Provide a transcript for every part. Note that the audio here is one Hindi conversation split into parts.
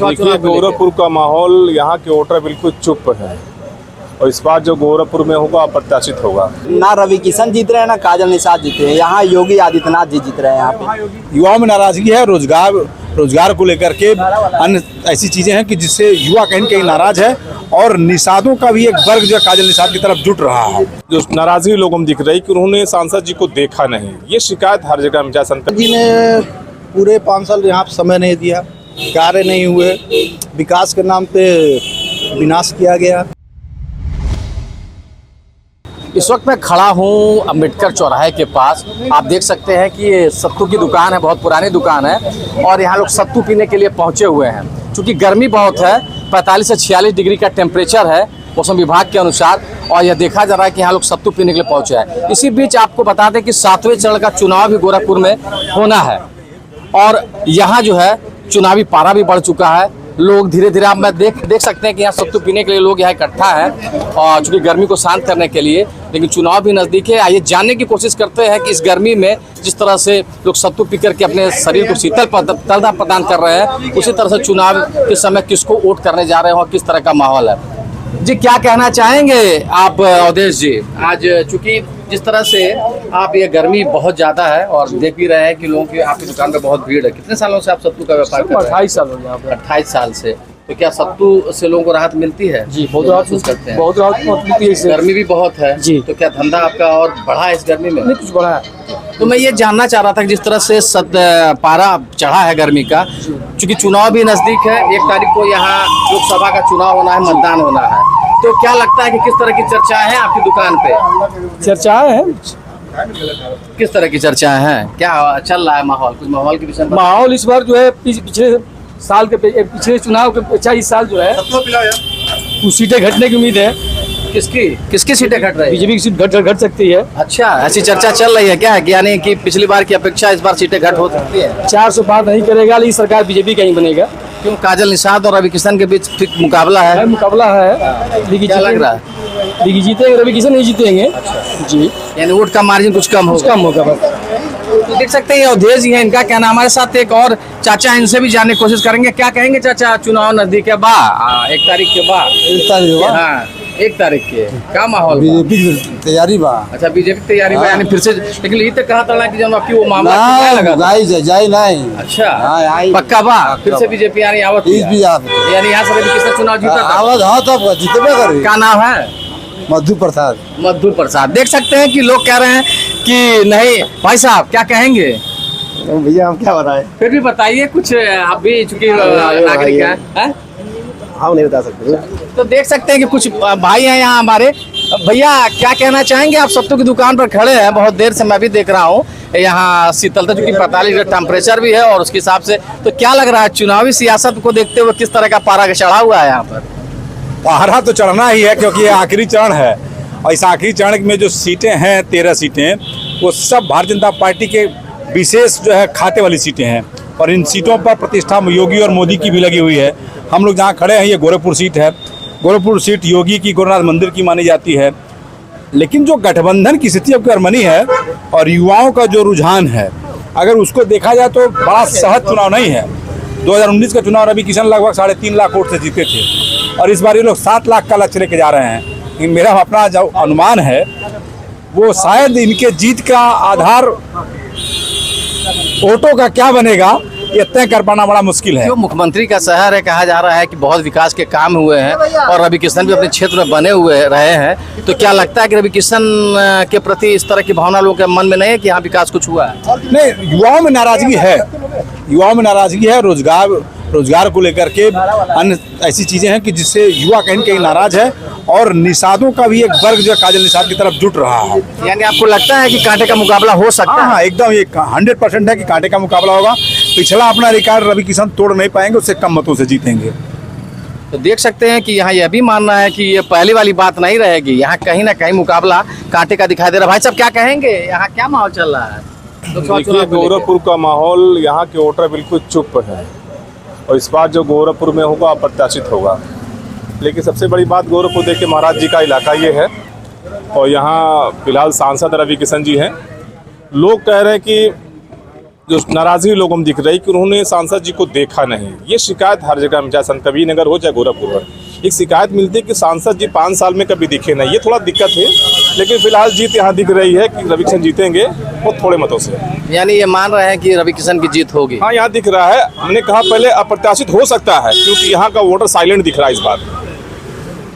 देखिए, गोरखपुर का माहौल, यहाँ के वोटर बिल्कुल चुप है और इस बार जो गोरखपुर में होगा अप्रत्याशित होगा। ना रवि किशन जीत रहे हैं, ना काजल निषाद जीत रहे हैं। यहाँ योगी आदित्यनाथ जी जीत रहे हैं। यहाँ पे युवाओं में नाराजगी है, रोजगार को लेकर के अन्य ऐसी चीजें हैं कि जिससे युवा कहीं कहीं नाराज है और निषादों का भी एक वर्ग जो काजल निषाद की तरफ जुट रहा है। जो नाराजगी लोगों में दिख रही कि उन्होंने सांसद जी को देखा नहीं, ये शिकायत हर जगह में संत जी ने पूरे 5 साल यहाँ समय नहीं दिया, कार्य नहीं हुए, विकास के नाम पे विनाश किया गया। इस वक्त मैं खड़ा हूँ अम्बेडकर चौराहे के पास। आप देख सकते हैं कि ये सत्तू की दुकान है, बहुत पुरानी दुकान है और यहाँ लोग सत्तू पीने के लिए पहुँचे हुए हैं। क्योंकि गर्मी बहुत है, 45 से 46 डिग्री का टेम्परेचर है मौसम विभाग के अनुसार, और यह देखा जा रहा है कि यहाँ लोग सत्तू पीने के लिए पहुँचे हैं। इसी बीच आपको बता दें कि 7वें चरण का चुनाव भी गोरखपुर में होना है और यहाँ जो है चुनावी पारा भी बढ़ चुका है। लोग धीरे धीरे, आप मैं देख सकते हैं कि यहाँ सत्तू पीने के लिए लोग यहाँ इकट्ठा है और चूँकि गर्मी को शांत करने के लिए, लेकिन चुनाव भी नज़दीक है। आइए जानने की कोशिश करते हैं कि इस गर्मी में जिस तरह से लोग सत्तू पी करके अपने शरीर को शीतलता प्रदान कर रहे हैं, उसी तरह से चुनाव के समय किसको वोट करने जा रहे हैं और किस तरह का माहौल है। जी, क्या कहना चाहेंगे आप अवधेश जी? आज चूँकि जिस तरह से आप, ये गर्मी बहुत ज़्यादा है और देख भी रहे हैं कि लोगों की आपकी दुकान पे बहुत भीड़ है। कितने सालों से आप सत्तू का व्यापार कर रहे हैं? 28 साल हो गए। 28 साल से। तो क्या सत्तू से लोगों को राहत मिलती है? जी, बहुत राहत करते हैं। बहुत राहत मिलती है इससे। गर्मी भी बहुत है जी। तो क्या धंधा आपका और बढ़ा है इस गर्मी में? नहीं, कुछ बड़ा है। तो मैं ये जानना चाह रहा था कि जिस तरह से पारा चढ़ा है गर्मी का, चूँकि चुनाव भी नज़दीक है, 1 तारीख को यहाँ लोकसभा का चुनाव होना है, मतदान होना है, तो क्या लगता है कि किस तरह की चर्चाएं हैं आपकी दुकान पे? चर्चाएं हैं। किस तरह की चर्चाएं हैं? क्या चल रहा है माहौल? कुछ माहौल के विषय में माहौल इस बार जो है पिछले चुनाव के अच्छा इस साल जो है कुछ सीटें घटने की उम्मीद है। किसकी सीटें घट रही है? बीजेपी की सीट घट सकती है। अच्छा, ऐसी चर्चा चल रही है क्या है कि यानी कि पिछली बार की अपेक्षा इस बार सीटें घट हो सकती है? 400 पार नहीं करेगा, लेकिन सरकार बीजेपी का ही बनेगा। क्यों? काजल निषाद और रवि किशन के बीच ठीक मुकाबला है। मुकाबला है, लेकिन क्या लग रहा है? लेकिन जीतेंगे, रवि किशन नहीं जीतेंगे। जी, यानी वोट का मार्जिन कुछ कम होगा। बस। तो देख सकते हैं ये अवधेश जी हैं, इनका कहना। हमारे साथ एक और चाचा, इनसे भी जानने की कोशिश करेंगे। क्या कहेंगे चाचा? चुनाव नजदीक है, 1 तारीख के बाद। 1 तारीख हाँ, 1 तारीख के क्या माहौल? बीजेपी की तैयारी बा। अच्छा, बीजेपी की तैयारी बा, यानी फिर से। लेकिन ये तो कहा था कि जब आपकी वो मामला क्या लगा था? जाई नहीं। अच्छा, आई। पक्का बा फिर से बीजेपी यानी आवत, यानी यहाँ से किसने चुनाव जीता था? आवाज। हाँ, तब जीतबे करे। क्या नाम है? मधु प्रसाद। मधु प्रसाद। देख सकते हैं कि लोग कह रहे हैं कि नहीं। भाई साहब क्या कहेंगे? भैया हम क्या बताएं? फिर भी बताइए कुछ, आप भी चूंकि नागरिक हैं। हम नहीं बता सकते। तो देख सकते हैं कि कुछ भाई हैं यहाँ हमारे। भैया क्या कहना चाहेंगे? आप सत्तू की दुकान पर खड़े हैं, बहुत देर से मैं भी देख रहा हूँ यहाँ शीतलता, चूंकि 45 डिग्री टेम्परेचर भी है और उसके हिसाब से तो क्या लग रहा है चुनावी सियासत को देखते हुए किस तरह का पारा चढ़ा हुआ है यहाँ पर? पहरा तो चढ़ना ही है क्योंकि ये आखिरी चरण है और इस आखिरी चरण में जो सीटें हैं 13 सीटें, वो सब भारतीय जनता पार्टी के विशेष जो है खाते वाली सीटें हैं और इन सीटों पर प्रतिष्ठा योगी और मोदी की भी लगी हुई है। हम लोग जहाँ खड़े हैं ये गोरखपुर सीट है। गोरखपुर सीट योगी की, गोरखनाथ मंदिर की मानी जाती है। लेकिन जो गठबंधन की स्थिति अब बनी है और युवाओं का जो रुझान है, अगर उसको देखा जाए तो बड़ा सहज चुनाव नहीं है। 2019 का चुनाव रवि किशन लगभग 3.5 लाख वोट से जीते थे और इस बार ये लोग 7 लाख का लक्ष्य लेके जा रहे हैं। लेकिन मेरा अपना जो अनुमान है वो शायद इनके जीत का आधार वोटों का क्या बनेगा ये तय कर पाना बड़ा मुश्किल है। जो मुख्यमंत्री का शहर है, कहा जा रहा है कि बहुत विकास के काम हुए हैं और रवि किशन भी अपने क्षेत्र में बने हुए रहे हैं, तो क्या लगता है कि रवि किशन के प्रति इस तरह की भावना लोगों के मन में नहीं है कि यहाँ विकास कुछ हुआ है? नहीं, युवाओं में नाराजगी है। युवाओं में नाराजगी है, रोजगार को लेकर के अन्य ऐसी चीजें हैं कि जिससे युवा कहीं कहीं नाराज है और निषादों का भी एक वर्ग जो काजल निषाद की तरफ जुट रहा है। यानी आपको लगता है कि कांटे का मुकाबला हो सकता है? हाँ, एकदम ये 100% है कि कांटे का मुकाबला होगा। पिछला अपना रिकॉर्ड रवि किशन तोड़ नहीं पाएंगे, उससे कम मतों से जीतेंगे। तो देख सकते हैं कि यहाँ यह भी मानना है कि ये पहली वाली बात नहीं रहेगी, यहाँ कहीं ना कहीं मुकाबला कांटे का दिखाई दे रहा है। भाई साहब क्या कहेंगे? यहाँ क्या माहौल चल रहा है? देखिए, गोरखपुर का माहौल, यहाँ के वोटर बिल्कुल चुप है और इस बार जो गोरखपुर में होगा अप्रत्याशित होगा। लेकिन सबसे बड़ी बात, गोरखपुर देखिए महाराज जी का इलाका ये है और यहाँ फिलहाल सांसद रवि किशन जी हैं। लोग कह रहे हैं कि जो नाराजगी लोगों में दिख रही कि उन्होंने सांसद जी को देखा नहीं। ये शिकायत हर जगह में, चाहे संत कबीर नगर हो चाहे गोरखपुर हो, एक शिकायत मिलती है कि सांसद जी 5 साल में कभी दिखे नहीं। ये थोड़ा दिक्कत है, लेकिन फिलहाल जीत यहाँ दिख रही है कि रवि किशन जीतेंगे वो थोड़े मतों से। यानी ये मान रहे हैं कि रवि किशन की जीत होगी। हाँ, यहाँ दिख रहा है। हमने कहा पहले अप्रत्याशित हो सकता है क्योंकि यहाँ का वोटर साइलेंट दिख रहा है इस बार।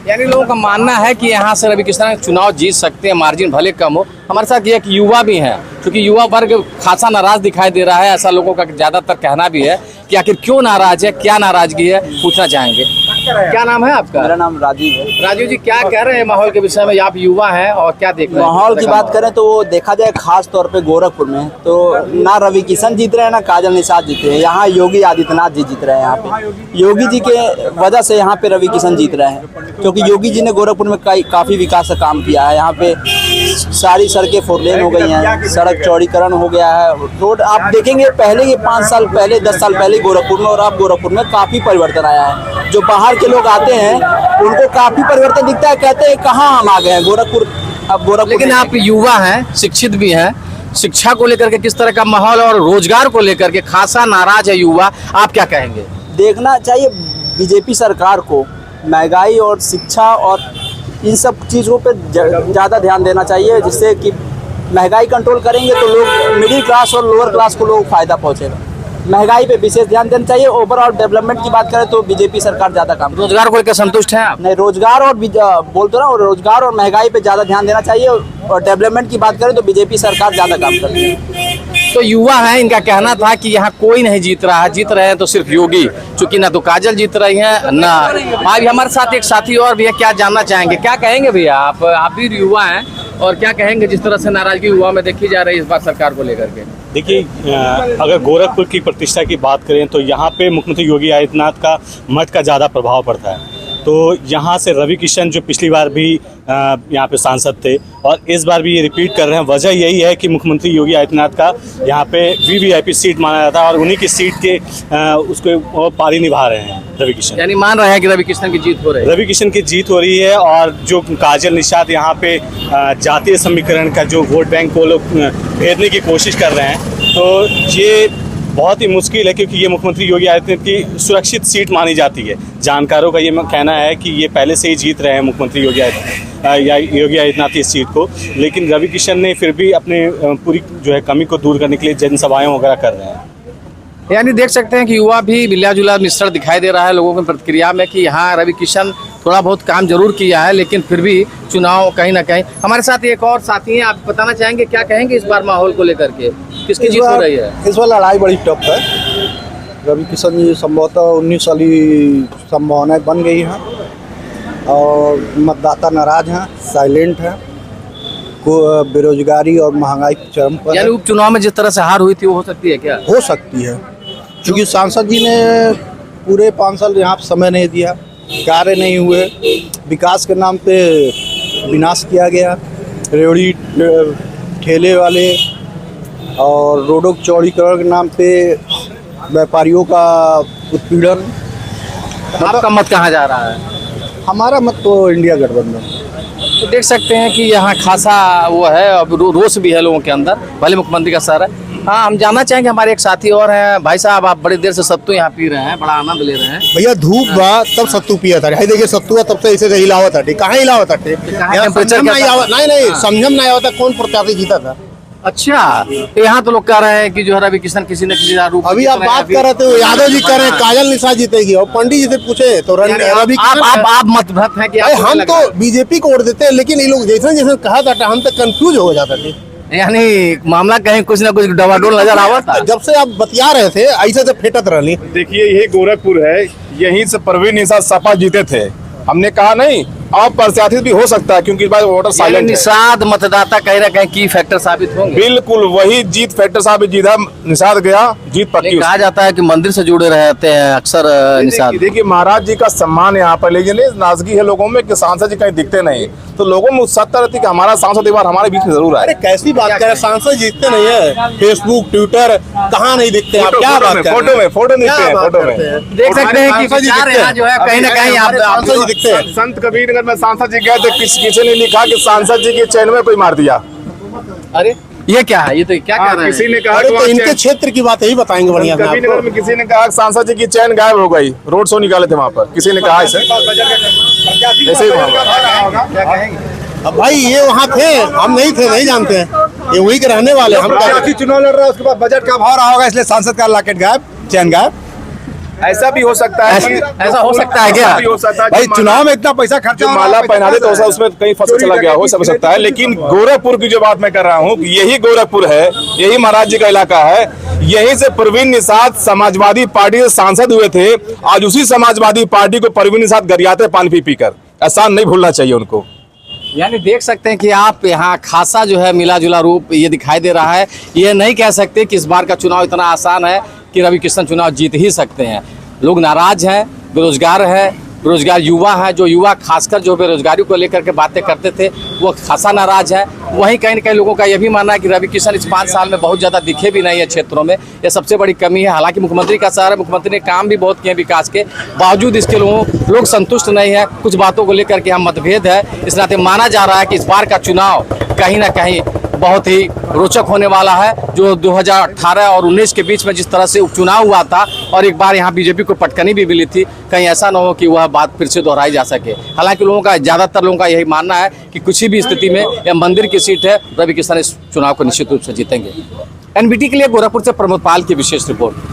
यानी लोगों का मानना है कि यहाँ से रवि किशन चुनाव जीत सकते हैं, मार्जिन भले कम हो। हमारे साथ ये एक युवा भी हैं, क्योंकि युवा वर्ग खासा नाराज दिखाई दे रहा है। ऐसा लोगों का ज़्यादातर कहना भी है कि आखिर क्यों नाराज है, क्या नाराजगी है, पूछना चाहेंगे। क्या नाम है आपका? मेरा नाम राजीव है। राजीव जी, क्या कह रहे हैं माहौल के विषय में? आप युवा हैं और क्या देख रहे हैं? माहौल की बात करें तो वो देखा जाए खास तौर पे गोरखपुर में तो ना रवि किशन जीत रहे हैं ना काजल निषाद जीत रहे हैं। यहाँ योगी आदित्यनाथ जी जीत रहे हैं। यहाँ पे योगी जी के वजह से यहाँ पे रवि किशन जीत रहे हैं, क्योंकि योगी जी ने गोरखपुर में काफ़ी विकास का काम किया है। यहाँ पे सारी सड़कें 4 लेन हो गई हैं, सड़क चौड़ीकरण हो गया है, रोड आप देखेंगे पहले ये 5 साल पहले 10 साल पहले गोरखपुर में और अब गोरखपुर में काफ़ी परिवर्तन आया है। जो बाहर के लोग आते हैं उनको काफ़ी परिवर्तन दिखता है, कहते हैं कहाँ हम आ गए हैं गोरखपुर। अब गोरखपुर लेकिन आप युवा हैं, शिक्षित भी हैं, शिक्षा को लेकर के किस तरह का माहौल और रोजगार को लेकर के खासा नाराज है युवा, आप क्या कहेंगे? देखना चाहिए बीजेपी सरकार को महंगाई और शिक्षा और इन सब चीज़ों पे ज़्यादा ध्यान देना चाहिए, जिससे कि महंगाई कंट्रोल करेंगे तो लोग मिडिल क्लास और लोअर क्लास को लोग फ़ायदा पहुंचेगा। महंगाई पे विशेष ध्यान देना चाहिए। ओवरऑल डेवलपमेंट की बात करें तो बीजेपी सरकार ज़्यादा काम। रोजगार को लेकर संतुष्ट हैं आप? नहीं, रोजगार और बोलते ना, रोजगार और महंगाई पे ज़्यादा ध्यान देना चाहिए। और डेवलपमेंट की बात करें तो बीजेपी सरकार ज़्यादा काम करती है। तो युवा है, इनका कहना था कि यहाँ कोई नहीं जीत रहा है, जीत रहे हैं तो सिर्फ योगी, चूंकि ना तो काजल जीत रही हैं ना। आज हमारे साथ एक साथी और भी है, क्या जानना चाहेंगे, क्या कहेंगे भैया? आप भी युवा हैं और क्या कहेंगे जिस तरह से नाराजगी युवा में देखी जा रही है इस बार सरकार को लेकर के? देखिए, अगर गोरखपुर की प्रतिष्ठा की बात करें तो यहाँ पे मुख्यमंत्री योगी आदित्यनाथ का मत का ज़्यादा प्रभाव पड़ता है। तो यहाँ से रवि किशन जो पिछली बार भी यहाँ पे सांसद थे और इस बार भी ये रिपीट कर रहे हैं, वजह यही है कि मुख्यमंत्री योगी आदित्यनाथ का यहाँ पे वीवीआईपी सीट माना जाता है और उन्हीं की सीट के उसको पारी निभा रहे हैं रवि किशन। यानी मान रहे हैं कि रवि किशन की जीत हो रही है? रवि किशन की जीत हो रही है और जो काजल निषाद यहाँ पे जातीय समीकरण का जो वोट बैंक को लोग भेजने की कोशिश कर रहे हैं, तो ये बहुत ही मुश्किल है क्योंकि ये मुख्यमंत्री योगी आदित्यनाथ की सुरक्षित सीट मानी जाती है। जानकारों का ये कहना है कि ये पहले से ही जीत रहे हैं मुख्यमंत्री योगी आदित्यनाथ इस सीट को, लेकिन रवि किशन ने फिर भी अपने पूरी जो है कमी को दूर करने के लिए जनसभाएं वगैरह कर रहे हैं। यानी देख सकते हैं कि युवा भी मिला जुला मिश्रण दिखाई दे रहा है लोगों की प्रतिक्रिया में कि यहाँ रवि किशन थोड़ा बहुत काम जरूर किया है, लेकिन फिर भी चुनाव कहीं ना कहीं। हमारे साथ एक और साथी हैं, आप बताना चाहेंगे क्या कहेंगे इस बार माहौल को लेकर के, किसकी जीत हो रही है? इस बार लड़ाई बड़ी टफ है। रवि किशन जी संभवतः 19 साली संभावनाएं बन गई हैं और मतदाता नाराज हैं, साइलेंट हैं, को बेरोजगारी और महंगाई चरम पर। यानी उपचुनाव में जिस तरह से हार हुई थी वो हो सकती है क्या? हो सकती है, क्योंकि सांसद जी ने पूरे 5 साल यहाँ समय नहीं दिया, कार्य नहीं हुए, विकास के नाम पे विनाश किया गया, रेवड़ी ठेले वाले और रोडों के चौड़ीकरण के नाम पे व्यापारियों का उत्पीड़न। आपका मत कहाँ जा रहा है? हमारा मत तो इंडिया गठबंधन। तो देख सकते हैं कि यहाँ खासा वो है, अब रोष भी है लोगों के अंदर, भले मुख्यमंत्री का शहर है। हाँ, हम जानना चाहेंगे, हमारे एक साथी और हैं। भाई साहब, आप बड़ी देर से सत्तू यहाँ पी रहे हैं, बड़ा आनंद ले रहे हैं। भैया धूप बा तब सत्तू पिया था। हाय देखिए सत्तू तब से ऐसे हिलावत है, कहाँ हिलावत है? टेम्परेचर नहीं समझम नहीं आवता कौन प्रत्याशी जीता था। अच्छा, तो यहाँ तो लोग कह रहे हैं कि जो है रवि किशन किसी न किसी रूप। अभी आप बात कर रहे थे यादव जी कर रहे हैं काजल निषाद जीतेगी और पंडित जी से पूछे तो रवि आप मतभेद हैं कि हम तो बीजेपी को वोट देते हैं, लेकिन ये लोग जैसे जैसे कहा था हम तो कंफ्यूज हो जाता थे। यानी मामला कहीं कुछ ना कुछ डवाडोल नजर आवा था। जब से आप बतिया रहे थे ऐसे से फेटत रही। देखिए, यही गोरखपुर है, यहीं से परवीन निषाद सपा जीते थे। हमने कहा नहीं, अब प्रत्याशित भी हो सकता है क्योंकि इस बार वोटर साइलेंट है। निषाद मतदाता कहीं ना कहीं की फैक्टर साबित होंगे। बिल्कुल वही जीत फैक्टर साबित जीता, निषाद गया, जीत पक्की। कहा जाता है कि मंदिर से जुड़े रहते हैं अक्सर निषाद। देखिए, महाराज जी का सम्मान यहाँ पर, लेकिन नाजगी है लोगों में कि सांसद जी कहीं दिखते नहीं, तो लोगों में उत्सुकता रहती है कि हमारा सांसद एक बार हमारे बीच में जरूर आए। अरे कैसी बात कर रहे हैं, सांसद जीतते नहीं है, फेसबुक ट्विटर कहाँ नहीं दिखते आप? क्या बात कर रहे हैं? फोटो दिखते हैं, फोटो में देख सकते हैं कि जो है कहीं ना कहीं आप सांसद जी दिखते हैं। संत कबीर नगर में सांसद जी गए थे, किसी ने लिखा कि सांसद जी के चैन में कोई मार दिया। अरे ये क्या है, ये तो क्या कर रहे किसी हैं? ने कहा अरे कि तो वहाँ इनके चैन- क्षेत्र की बात यही बताएंगे बढ़िया से कभी आपको। नगर में किसी ने कहा कि सांसद जी की चैन गायब हो गई, रोड शो निकाले थे वहाँ पर, किसी ने कहा ऐसे ऐसे ही वहाँ पर। अब भाई ये वहाँ थे, हम नहीं थे, नहीं जानते हैं, ये वही के रहने वाले हम क्या प्रत्याशी चुनाव लड़ रहा है, उसके बाद बजट का भाव रहा होगा, इसलिए सांसद का लॉकेट गायब, चैन गायब। ऐसा भी हो सकता है कि ऐसा हो सकता है क्या? ऐसा भी हो सकता है भाई जो चुनाव में इतना पैसा खर्चा जो हो रहा है, माला पैसा पहना दे तो कहाँ से उसमें कहीं फसल चला गया हो सकता है। लेकिन गोरखपुर की जो बात मैं कर रहा हूँ, यही गोरखपुर है, यही महाराज जी का इलाका है, यहीं से परवीन निषाद समाजवादी पार्टी से सांसद हुए थे। आज उसी समाजवादी पार्टी को परवीन निषाद गरियाते पानी पी पी कर, ऐसा नहीं भूलना चाहिए उनको। यानी देख सकते हैं कि आप यहाँ खासा जो है मिला जुला रूप ये दिखाई दे रहा है। ये नहीं कह सकते कि इस बार का चुनाव इतना आसान है कि रवि किशन चुनाव जीत ही सकते हैं। लोग नाराज हैं, बेरोजगार है, बेरोजगार युवा है, जो युवा खासकर जो बेरोजगारी को लेकर के बातें करते थे वो खासा नाराज है। वहीं कहीं न कहीं लोगों का यह भी मानना है कि रवि किशन इस 5 साल में बहुत ज़्यादा दिखे भी नहीं है क्षेत्रों में, यह सबसे बड़ी कमी है। हालांकि मुख्यमंत्री का शहर है, मुख्यमंत्री ने काम भी बहुत किए विकास के, बावजूद इसके लोग संतुष्ट नहीं है। कुछ बातों को लेकर के हम मतभेद है, इस नाते माना जा रहा है कि इस बार का चुनाव कहीं ना कहीं बहुत ही रोचक होने वाला है। जो 2018 और 19 के बीच में जिस तरह से उपचुनाव हुआ था और एक बार यहाँ बीजेपी को पटकनी भी मिली थी, कहीं ऐसा ना हो कि वह बात फिर से दोहराई जा सके। हालांकि लोगों का, ज़्यादातर लोगों का यही मानना है कि किसी भी स्थिति में यह मंदिर की सीट है, रवि किशन इस चुनाव को निश्चित रूप से जीतेंगे। एनबीटी के लिए गोरखपुर से प्रमोद पाल की विशेष रिपोर्ट।